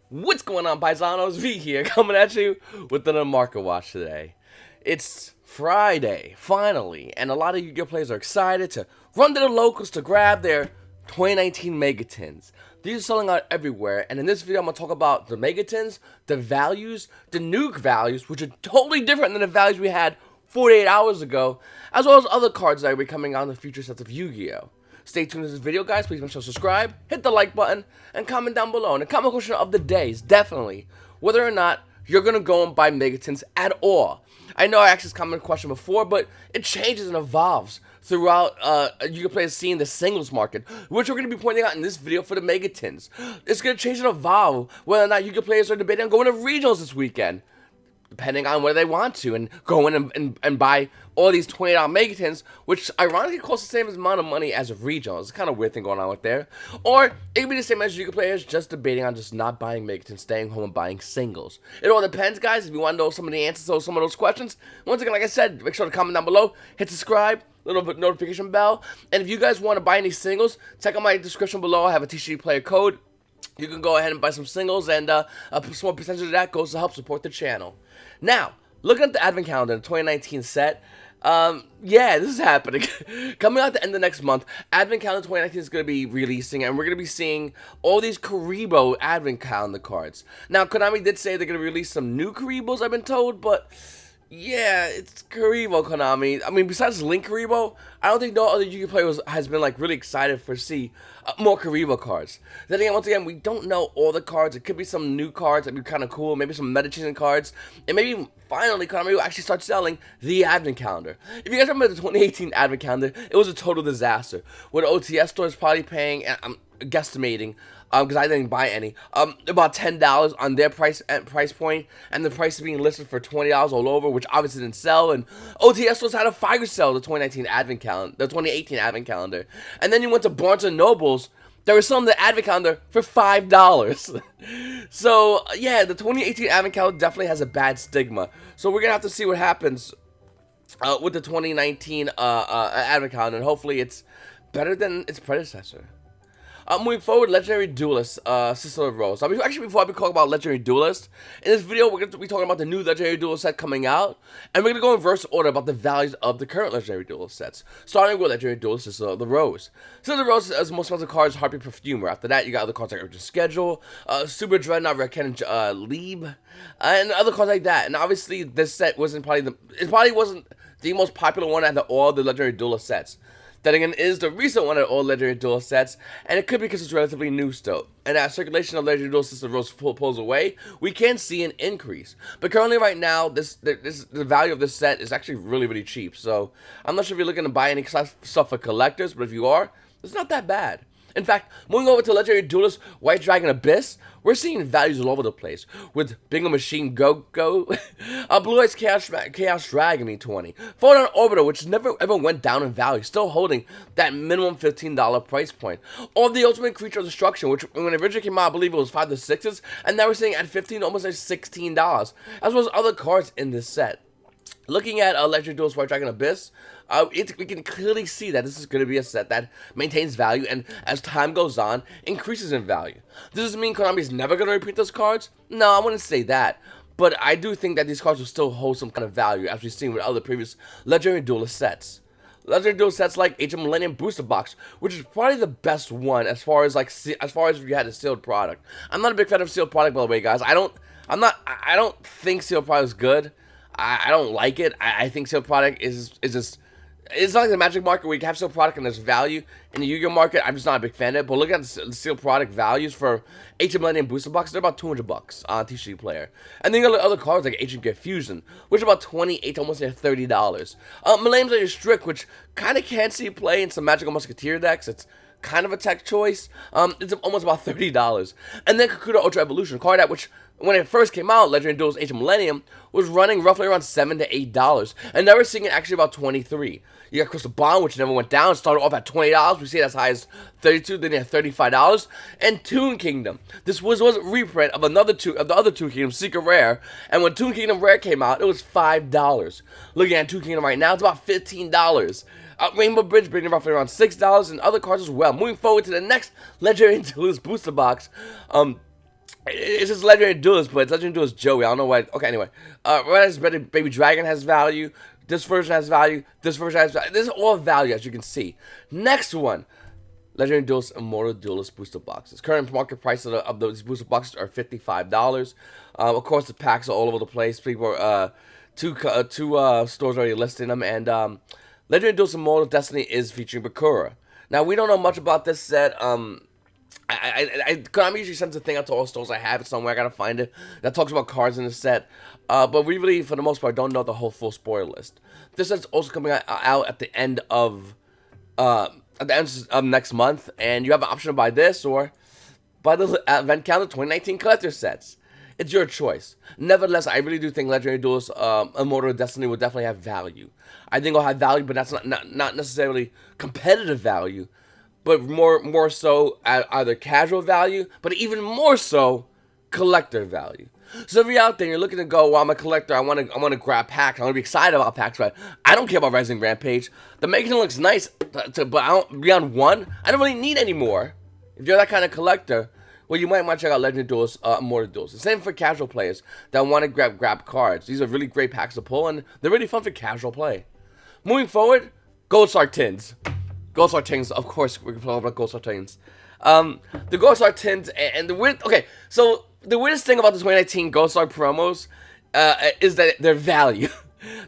What's going on, Paisanos? V here, coming at you with another market watch today. It's Friday, finally, and a lot of Yu-Gi-Oh players are excited to run to the locals to grab their 2019 Megatins. These are selling out everywhere, and in this video I'm going to talk about the Megatins, the values, the nuke values, which are totally different than the values we had 48 hours ago, as well as other cards that will be coming out in the future sets of Yu-Gi-Oh! Stay tuned to this video, guys. Please make sure to subscribe, hit the like button, and comment down below. And the comment question of the day is definitely whether or not you're going to go and buy Megatins at all. I know I asked this comment question before, but it changes and evolves throughout Yu-Gi-Oh! Players seeing the singles market, which we're going to be pointing out in this video for the Megatins. It's going to change and evolve whether or not Yu-Gi-Oh! Players are debating on going to regionals this weekend, depending on where they want to, and go in and buy all these $20 Megatins, which ironically cost the same amount of money as a regional. It's kind of weird thing going on with there. Or it could be the same as Yu-Gi-Oh! Players just debating on just not buying Megatins, staying home and buying singles. It all depends, guys. If you want to know some of the answers to some of those questions, once again, like I said, make sure to comment down below, hit subscribe, little bit notification bell, and if you guys want to buy any singles, check out my description below. I have a TCG player code. You can go ahead and buy some singles, and a small percentage of that goes to help support the channel. Now, looking at the advent calendar, the 2019 set, yeah, this is happening. Coming out at the end of next month, advent calendar 2019 is going to be releasing, and we're going to be seeing all these Karibo advent calendar cards. Now, Konami did say they're going to release some new Karibos, I've been told, but yeah, it's Karibo, Konami. I mean, besides Link Karibo, I don't think no other Yu-Gi-Oh! Player has been like really excited for see more Karibo cards. Then again, once again, we don't know all the cards. It could be some new cards that'd be kind of cool. Maybe some Medicine cards, and maybe finally Konami will actually start selling the Advent Calendar. If you guys remember the 2018 Advent Calendar, it was a total disaster. With OTS stores probably paying, and I'm guesstimating, because I didn't buy any, about $10 on their price point, and the price is being listed for $20 all over, which obviously didn't sell. And OTS stores had a fire sale the 2019 Advent Calendar, the 2018 Advent Calendar, and then you went to Barnes and Nobles. They were selling the Advent Calendar for $5. So yeah, the 2018 Advent Calendar definitely has a bad stigma. So we're gonna have to see what happens with the 2019 Advent Calendar, and hopefully it's better than its predecessor. Moving forward, Legendary Duelist, Sister of Rose. Actually, before I talk about Legendary Duelist, in this video, we're going to be talking about the new Legendary Duelist set coming out, and we're going to go in reverse order about the values of the current Legendary Duelist sets, starting with Legendary Duelist, Sister of the Rose. Sister of the Rose is the most expensive cards, Harpy Perfumer. After that, you got other cards like Urgent Schedule, Super Dreadnought, Red Cannon, Lieb, and other cards like that. And obviously, this set wasn't probably wasn't the most popular one out of all the Legendary Duelist sets. That again is the recent one of all Legendary Duel sets, and it could be because it's relatively new still. And as circulation of Legendary Duel Sister Rose pulls away, we can see an increase. But currently, right now, the value of this set is actually really cheap. So I'm not sure if you're looking to buy any stuff for collectors, but if you are, it's not that bad. In fact, moving over to Legendary Duelist White Dragon Abyss, we're seeing values all over the place. With Bingo Machine Go, Blue Eyes Chaos Dragon 20. Photon Orbiter, which never ever went down in value, still holding that minimum $15 price point. Or the Ultimate Creature of Destruction, which when it originally came out, I believe it was 5 to 6s, and now we're seeing at 15, almost like $16, as well as other cards in this set. Looking at Legendary Duelist White Dragon Abyss, we can clearly see that this is going to be a set that maintains value and, as time goes on, increases in value. Does this mean Konami is never going to repeat those cards? No, I wouldn't say that. But I do think that these cards will still hold some kind of value, as we've seen with other previous Legendary Duelist sets. Legendary Duelist sets like Age of Millennium Booster Box, which is probably the best one as far as if you had a sealed product. I'm not a big fan of sealed product, by the way, guys. I don't think sealed product is good. I don't like it. I think sealed product is just, it's not like the Magic market where you can have sealed product and there's value. In the Yu-Gi-Oh market, I'm just not a big fan of it. But look at the sealed product values for Ancient Millennium Booster Box. They're about $200 on TCG Player. And then you got other cards like Ancient Gift Fusion, which are about $28 to almost $30. Millennium's Legend Strict, which kind of can't see play in some Magical Musketeer decks. It's kind of a tech choice. It's almost about $30. And then Kakuta Ultra Evolution, card that which, when it first came out, Legendary Duelist Age of Millennium was running roughly around $7 to $8, and now we're seeing it actually about $23. You got Crystal Bond, which never went down, started off at $20. We see it as high as $32, then at $35, and Toon Kingdom. This was a reprint of the other Toon Kingdom, Secret Rare, and when Toon Kingdom Rare came out, it was $5. Looking at Toon Kingdom right now, it's about $15. Rainbow Bridge bringing roughly around $6, and other cards as well. Moving forward to the next Legendary Duelist Booster Box, It's just Legendary Duelist, but it's Legendary Duelist Joey. I don't know why. Okay, anyway. Red Eyes Baby Dragon has value. This version has value. This version has value. This is all value, as you can see. Next one. Legendary Duelist Immortal Duelist booster boxes. Current market price of those booster boxes are $55. Of course, the packs are all over the place. People two stores already listing them, and Legendary Duelist Immortal Destiny is featuring Bakura. Now we don't know much about this set. Konami usually sends a thing out to all stores. I have it somewhere. I gotta find it. That talks about cards in the set. But we really, for the most part, don't know the whole full spoiler list. This set's also coming out at the end of next month, and you have an option to buy this or buy the event calendar 2019 collector sets. It's your choice. Nevertheless, I really do think Legendary Duelist Immortal Destiny will definitely have value. I think it'll have value, but that's not necessarily competitive value, but more so either casual value, but even more so collector value. So if you're out there and you're looking to go, well, I'm a collector, I want to grab packs, I want to be excited about packs, but I don't care about Rising Rampage. The Megatin looks nice, but beyond one, I don't really need any more. If you're that kind of collector, well, you might want to check out Legendary Duelist Immortal Duelist. The same for casual players that want to grab cards. These are really great packs to pull, and they're really fun for casual play. Moving forward, Gold Star Tins. Gold Star Tins, of course, we can talk about Gold Star Tins. The Gold Star Tins and the weird. Okay, so the weirdest thing about the 2019 Gold Star promos is that their value.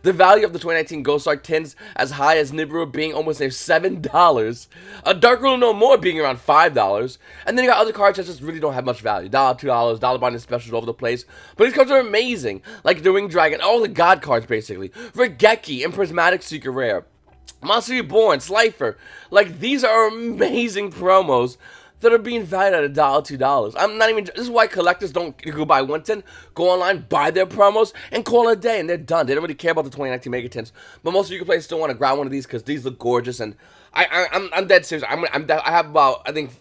The value of the 2019 Gold Star Tins as high as Nibiru being almost near $7, a Dark Ruler No More being around $5, and then you got other cards that just really don't have much value. $1, $2, dollar binding specials all over the place. But these cards are amazing, like the Winged Dragon, all the God cards basically. Regeki and Prismatic Secret Rare. Monster Reborn, Slifer. Like, these are amazing promos that are being valued at $1, $2. I'm not even. This is why collectors don't go buy 110, go online, buy their promos, and call it a day, and they're done. They don't really care about the 2019 Megatins. But most of you players still want to grab one of these because these look gorgeous, and I'm dead serious. I have about, I think,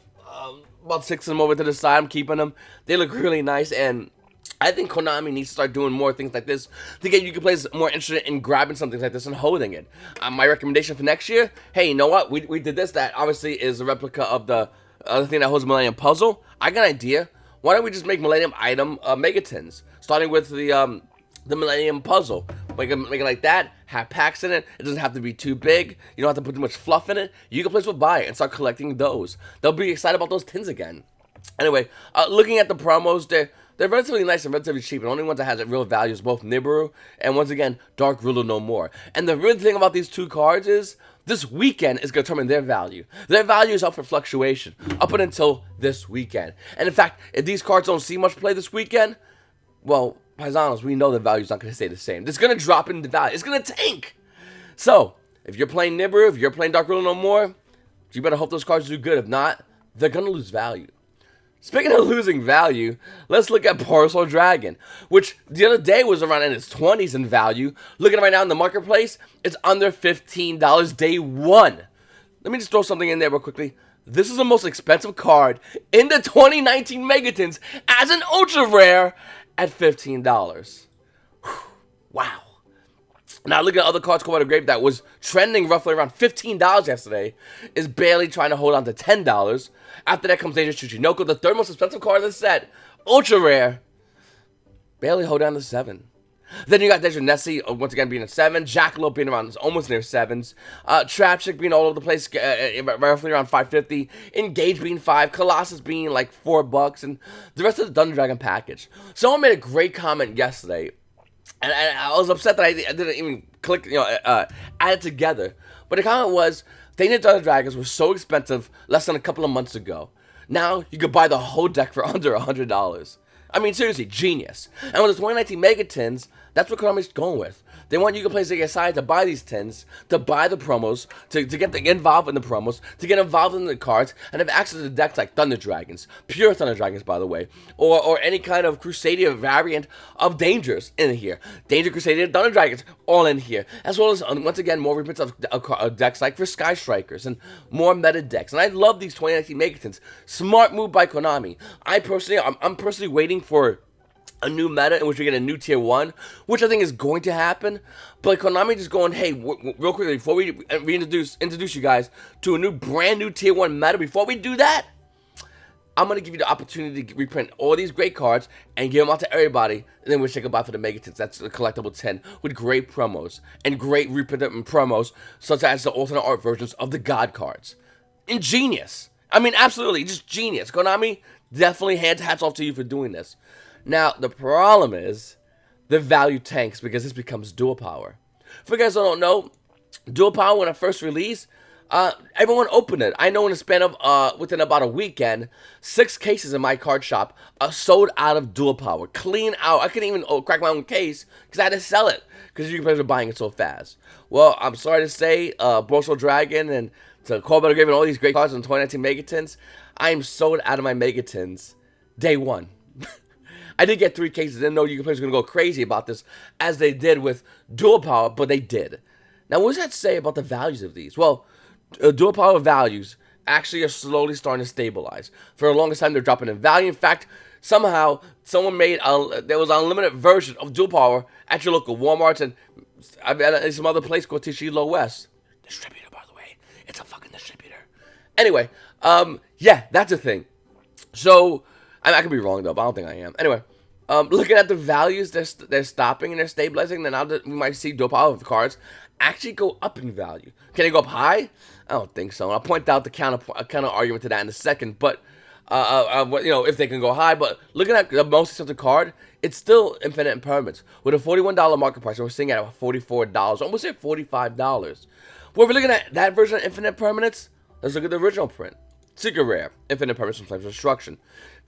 about 6 of them over to the side. I'm keeping them. They look really nice, and I think Konami needs to start doing more things like this to get you players more interested in grabbing something like this and holding it. My recommendation for next year, hey, you know what? We did this. That obviously is a replica of the other thing that holds Millennium Puzzle. I got an idea. Why don't we just make Millennium Item Megatins, starting with the Millennium Puzzle. Make it like that, have packs in it. It doesn't have to be too big. You don't have to put too much fluff in it. You can players will buy it and start collecting those. They'll be excited about those tins again. Anyway, looking at the promos, they're relatively nice and relatively cheap. The only ones that has real value is both Nibiru and, once again, Dark Ruler No More. And the real thing about these two cards is this weekend is going to determine their value. Their value is up for fluctuation up until this weekend. And in fact, if these cards don't see much play this weekend, well, Paisanos, we know the value's not going to stay the same. It's going to drop in the value. It's going to tank. So, if you're playing Nibiru, if you're playing Dark Ruler No More, you better hope those cards do good. If not, they're going to lose value. Speaking of losing value, let's look at Parcel Dragon, which the other day was around in its 20s in value. Looking right now in the marketplace, it's under $15 day one. Let me just throw something in there real quickly. This is the most expensive card in the 2019 Megatins as an ultra rare at $15. Wow. Now, looking at other cards come out of Grave that was trending roughly around $15 yesterday, is barely trying to hold on to $10. After that comes Dangerous Tsuchinoko, the third most expensive card in the set, ultra rare, barely hold on to $7. Then you got Deja Nessie, once again being at $7, Jackalope being around almost near $7s, Trapchick being all over the place, roughly around $5.50, Engage being $5, Colossus being like $4, and the rest of the Thunder Dragon package. Someone made a great comment yesterday, and I was upset that I didn't even click, add it together. But the comment was, Danger Thunder Dragons were so expensive less than a couple of months ago. Now, you could buy the whole deck for under $100. I mean, seriously, genius. And with the 2019 Megatins, that's what Konami's going with. They want you players to get excited to buy these tins, to buy the promos, to get involved in the promos, to get involved in the cards, and have access to decks like Thunder Dragons, pure Thunder Dragons, by the way, or any kind of Crusadia variant of Dangers in here. Danger Crusadia, Thunder Dragons, all in here. As well as, once again, more reprints of decks like for Sky Strikers, and more meta decks. And I love these 2019 Megatins. Smart move by Konami. I'm personally waiting for a new meta in which we get a new tier 1, which I think is going to happen. But Konami just going, hey, real quickly, before we introduce you guys to a brand new tier 1 meta, before we do that, I'm going to give you the opportunity to reprint all these great cards and give them out to everybody, and then we'll say goodbye for the Megatins. That's the collectible 10 with great promos and great reprinted promos, such as the alternate art versions of the God cards. Ingenious. I mean, absolutely, just genius. Konami, definitely hats off to you for doing this. Now, the problem is the value tanks because this becomes dual power. For you guys who don't know, dual power when it first released, everyone opened it. I know in the span of within about a weekend, 6 cases in my card shop sold out of dual power, clean out. I couldn't even crack my own case because I had to sell it because you guys were buying it so fast. Well, I'm sorry to say, Borsal Dragon and to Call Grave and all these great cards in 2019 Megatins, I am sold out of my Megatins day one. I did get 3 cases. I didn't know you players were going to go crazy about this as they did with dual power, but they did. Now, what does that say about the values of these? Well, dual power values actually are slowly starting to stabilize. For the longest time, they're dropping in value. In fact, somehow, someone made there was an unlimited version of dual power at your local Walmarts and some other place called Tishilo West. Distributor, by the way. It's a fucking distributor. Anyway, yeah, that's a thing. So, I could be wrong, though, but I don't think I am. Anyway, looking at the values, they're stopping and they're stabilizing. Then now we might see dual power cards actually go up in value. Can they go up high? I don't think so. And I'll point out the counter argument to that in a second. But if they can go high. But looking at the most expensive card, it's still infinite impermanence with a $41 market price. And we're seeing it at $44, almost at $45. Well, if we're looking at that version of infinite permanence, let's look at the original print. Secret Rare, Infinite Permanence from Flames of Destruction.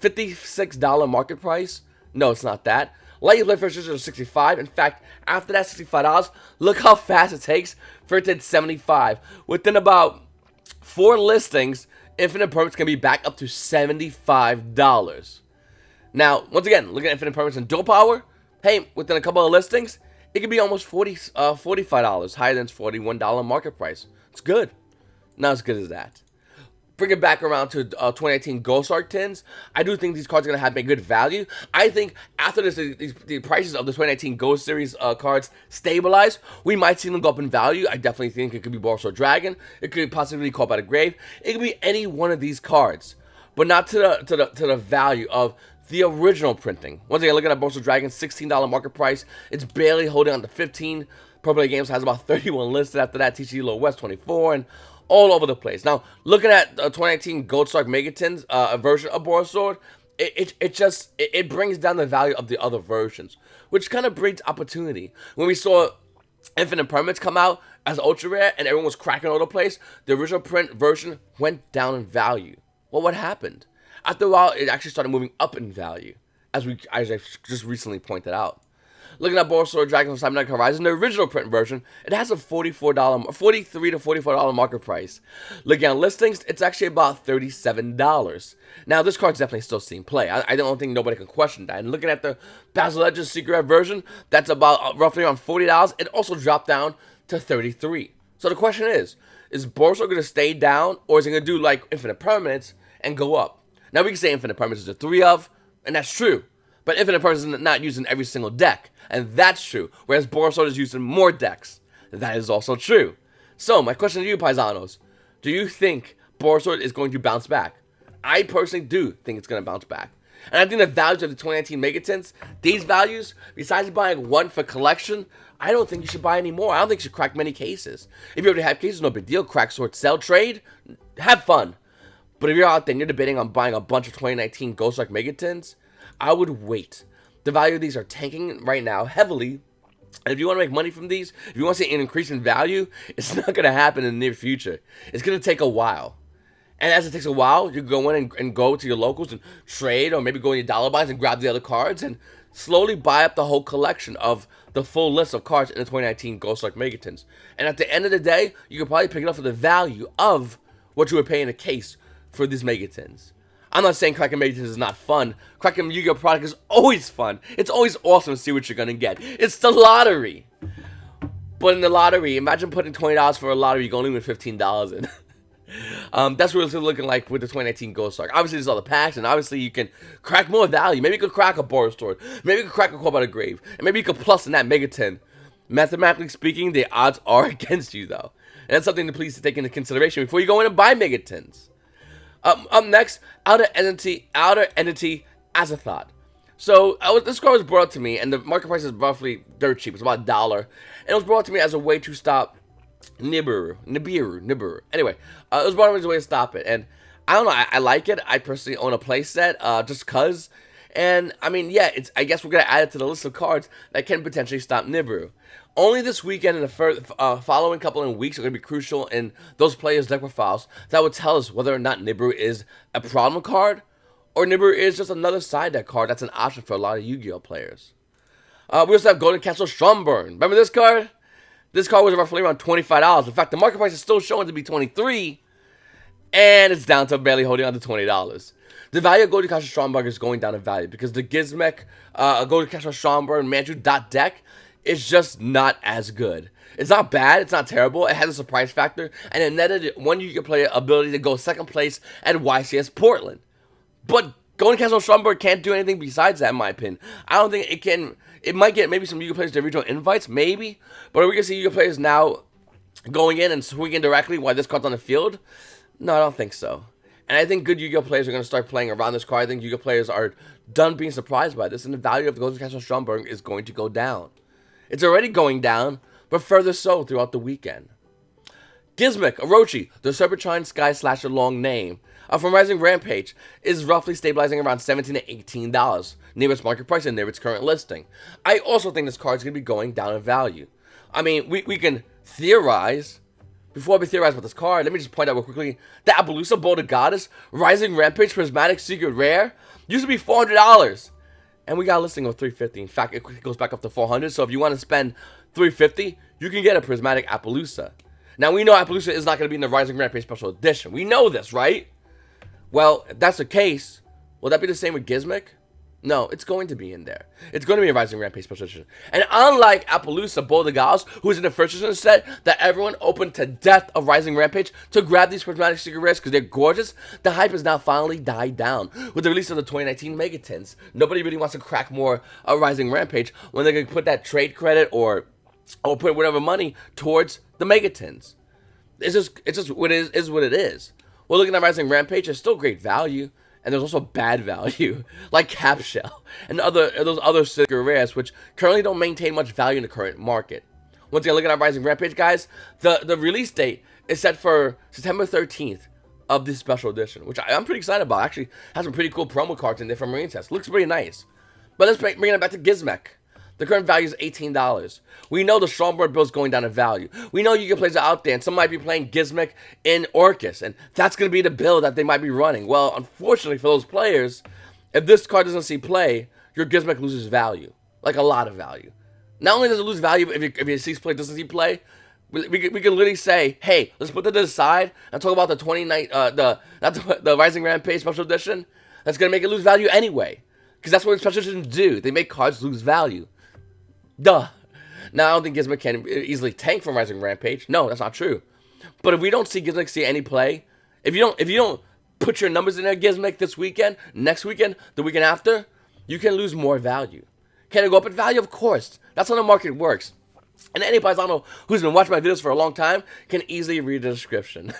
$56 market price? No, it's not that. Light Blade versions are $65. In fact, after that $65, look how fast it takes for it to hit $75. Within about 4 listings, Infinite Permanence can be back up to $75. Now, once again, looking at Infinite Permanence and dual power, hey, within a couple of listings, it could be almost $45, higher than its $41 market price. It's good. Not as good as that. Bring it back around to 2018 Ghost Arc tins. I do think these cards are going to have a good value. I think after the prices of the 2019 Ghost Series cards stabilize, we might see them go up in value. I definitely think it could be Borsal Dragon. It could possibly be Caught by the Grave. It could be any one of these cards, but not to the value of the original printing. Once again, looking at Borsal Dragon, $16 market price. It's barely holding on to 15. Purple Games has about 31 listed after that. TCG Low West 24 and all over the place. Now, looking at 2019 Gold Star Megatins, a version of Borsal, it brings down the value of the other versions, which kind of brings opportunity. When we saw Infinite Permanence come out as ultra rare and everyone was cracking all over the place, the original print version went down in value. Well, what happened? After a while, it actually started moving up in value, as I just recently pointed out. Looking at Borsal Dragon from Cybernetic Horizon, the original print version, it has a $43 to $44 market price. Looking at listings, it's actually about $37. Now, this card's definitely still seeing play. I don't think nobody can question that. And looking at the Basil Legends Secret Rare version, that's about roughly around $40. It also dropped down to $33. So the question is Borsal going to stay down, or is it going to do like Infinite Permanence and go up? Now, we can say Infinite Permanence is a 3 of, and that's true. But Infinite Permanence is not used in every single deck, and that's true. Whereas Borsal is used in more decks. That is also true. So, my question to you, Paisanos. Do you think Borsal is going to bounce back? I personally do think it's going to bounce back. And I think the values of the 2019 Megatins, these values, besides buying one for collection, I don't think you should buy any more. I don't think you should crack many cases. If you already have cases, no big deal. Crack, sort, sell, trade, have fun. But if you're out there and you're debating on buying a bunch of 2019 Ghost Arc Megatins, I would wait. The value of these are tanking right now heavily. And if you want to make money from these, if you want to see an increase in value, it's not going to happen in the near future. It's going to take a while. And as it takes a while, you go in and go to your locals and trade, or maybe go in your dollar buys and grab the other cards and slowly buy up the whole collection of the full list of cards in the 2019 Ghost Arc Megatins. And at the end of the day, you can probably pick it up for the value of what you would pay in a case for these Megatins. I'm not saying cracking Megatins is not fun. Cracking Yu-Gi-Oh! Product is always fun. It's always awesome to see what you're going to get. It's the lottery. But in the lottery, imagine putting $20 for a lottery, you can only win $15 in. That's what it's looking like with the 2019 Ghost Arc. Obviously, there's all the packs, and obviously you can crack more value. Maybe you could crack a Boros Sword. Maybe you could crack a Call by the Grave. And maybe you could plus in that Megatin. Mathematically speaking, the odds are against you, though. And that's something to please take into consideration before you go in and buy Megatins. Up next, Outer Entity Azathoth. So this card was brought up to me, and the market price is roughly dirt cheap. It's about $1, and it was brought to me as a way to stop Nibiru. Anyway, it was brought to me as a way to stop it, and I don't know. I like it. I personally own a playset, just cause. And I mean, yeah, I guess we're gonna add it to the list of cards that can potentially stop Nibiru. Only this weekend and the following couple of weeks are going to be crucial in those players' deck profiles that would tell us whether or not Nibiru is a problem card or Nibiru is just another side deck card that's an option for a lot of Yu-Gi-Oh players. We also have Golden Castle Stromberg. Remember this card? This card was roughly around $25. In fact, the market price is still showing to be $23, and it's down to barely holding on to $20. The value of Golden Castle Stromberg is going down in value because the Gizmek Golden Castle Stromberg Manju dot deck is just not as good. It's not bad, it's not terrible, it has a surprise factor, and it netted one Yu-Gi-Oh player ability to go second place at YCS Portland. But Golden Castle Stromberg can't do anything besides that, in my opinion. I don't think it can. It might get maybe some Yu-Gi-Oh players to regional invites, maybe, but are we going to see Yu-Gi-Oh players now going in and swinging directly while this card's on the field? No, I don't think so. And I think good Yu-Gi-Oh players are going to start playing around this card. I think Yu-Gi-Oh players are done being surprised by this, and the value of the Golden Castle Stromberg is going to go down. It's already going down, but further so throughout the weekend. Gizmek Orochi, the Serpentine Sky Slasher long name, from Rising Rampage, is roughly stabilizing around $17 to $18, near its market price and near its current listing. I also think this card is going to be going down in value. I mean, we can theorize. Before we theorize about this card, let me just point out real quickly that Appaloosa Boulder Goddess Rising Rampage Prismatic Secret Rare used to be $400. And we got a listing of $350. In fact, it quickly goes back up to $400. So if you want to spend $350, you can get a Prismatic Appaloosa. Now, we know Appaloosa is not going to be in the Rising Rampage Special Edition. We know this, right? Well, if that's the case, will that be the same with Gizmek? No, it's going to be in there. It's going to be a Rising Rampage Special Edition. And unlike Appaloosa Boulder Goddess, who's in the first edition set, that everyone opened to death of Rising Rampage to grab these Prismatic Secret Rares because they're gorgeous, the hype has now finally died down with the release of the 2019 Megatins. Nobody really wants to crack more Rising Rampage when they can put that trade credit or put whatever money towards the Megatins. It's just what it is. Well, looking at Rising Rampage, it's still great value. And there's also bad value, like Cap Shell, and those other Secret Rares, which currently don't maintain much value in the current market. Once again, looking at Rising Rampage, guys, the release date is set for September 13th of this special edition, which I'm pretty excited about. Actually, has some pretty cool promo cards in there from Marine Test. Looks pretty nice. But let's bring it back to Gizmek. The current value is $18. We know the Stromberg build is going down in value. We know Yu-Gi-Oh players are out there, and some might be playing Gizmek in Orcus, and that's going to be the build that they might be running. Well, unfortunately for those players, if this card doesn't see play, your Gizmek loses value, like a lot of value. Not only does it lose value if your sees play doesn't see play, we can literally say, hey, let's put that to the side and talk about the the Rising Rampage Special Edition. That's going to make it lose value anyway, because that's what special editions do. They make cards lose value. Duh. Now, I don't think Gizmek can easily tank from Rising Rampage. No, that's not true. But if we don't see Gizmek see any play, if you don't put your numbers in there, Gizmek, this weekend, next weekend, the weekend after, you can lose more value. Can it go up in value? Of course. That's how the market works. And any paisano who's been watching my videos for a long time can easily read the description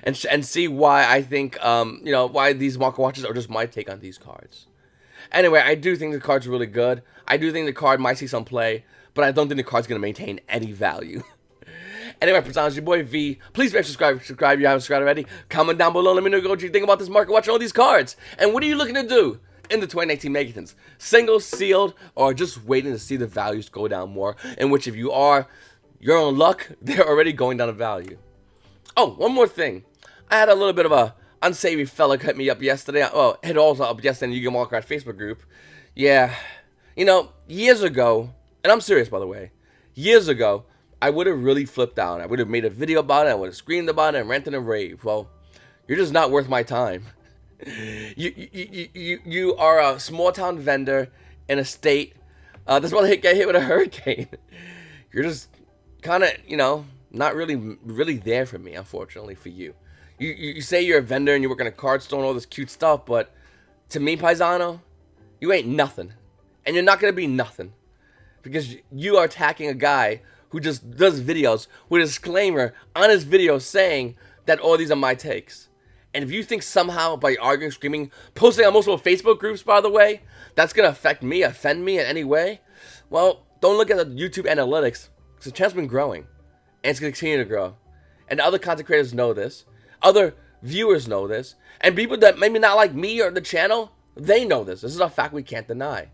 and see why I think why these market watches are just my take on these cards. Anyway, I do think the card's really good. I do think the card might see some play, but I don't think the card's going to maintain any value. Anyway, Paisanos, your boy V. Please make subscribe if you haven't subscribed already. Comment down below. Let me know what you think about this market watching all these cards. And what are you looking to do in the 2019 Megatins? Single, sealed, or just waiting to see the values go down more? In which, if you are, you're on luck. They're already going down in value. Oh, one more thing. I had a little bit of a unsavory fella hit me up yesterday. Oh, hit also up yesterday in the Yu-Gi-Oh! Crash Facebook group. Yeah. Years ago, and I'm serious, by the way, years ago, I would have really flipped out. I would have made a video about it. I would have screamed about it and ranted and raved. Well, you're just not worth my time. You are a small town vendor in a state that's about to get hit with a hurricane. You're just kind of, not really there for me, unfortunately, for you. You say you're a vendor and you work in a card store and all this cute stuff, but to me, paisano, you ain't nothing. And you're not going to be nothing. Because you are attacking a guy who just does videos with a disclaimer on his video saying that all these are my takes. And if you think somehow by arguing, screaming, posting on multiple Facebook groups, by the way, that's going to affect me, offend me in any way, well, don't look at the YouTube analytics. Because the channel's been growing. And it's going to continue to grow. And other content creators know this. Other viewers know this. And people that maybe not like me or the channel, they know this. This is a fact we can't deny.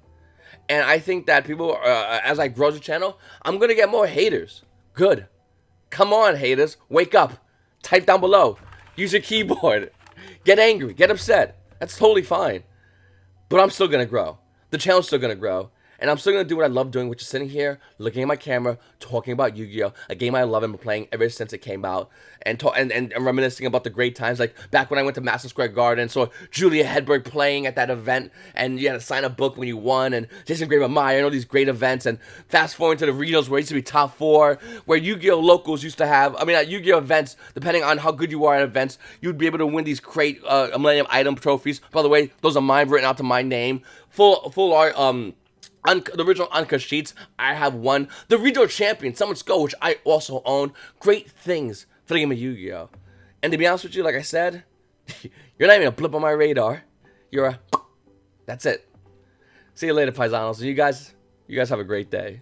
And I think that people, as I grow the channel, I'm going to get more haters. Good. Come on, haters. Wake up. Type down below. Use your keyboard. Get angry. Get upset. That's totally fine. But I'm still going to grow. The channel's still going to grow. And I'm still going to do what I love doing, which is sitting here, looking at my camera, talking about Yu-Gi-Oh! A game I love and been playing ever since it came out. And reminiscing about the great times, like back when I went to Madison Square Garden, saw Julia Hedberg playing at that event, and you had to sign a book when you won, and Jason Graver-Meyer, and all these great events, and fast forward to the regionals where it used to be top 4, where Yu-Gi-Oh! Locals used to have, at Yu-Gi-Oh! Events, depending on how good you are at events, you'd be able to win these great Millennium Item trophies. By the way, those are mine, written out to my name. Full art, the original Anka sheets, I have one. The regional champion, Summon's Go, which I also own. Great things for the game of Yu-Gi-Oh! And to be honest with you, like I said, you're not even a blip on my radar. That's it. See you later, Paisanos. You guys have a great day.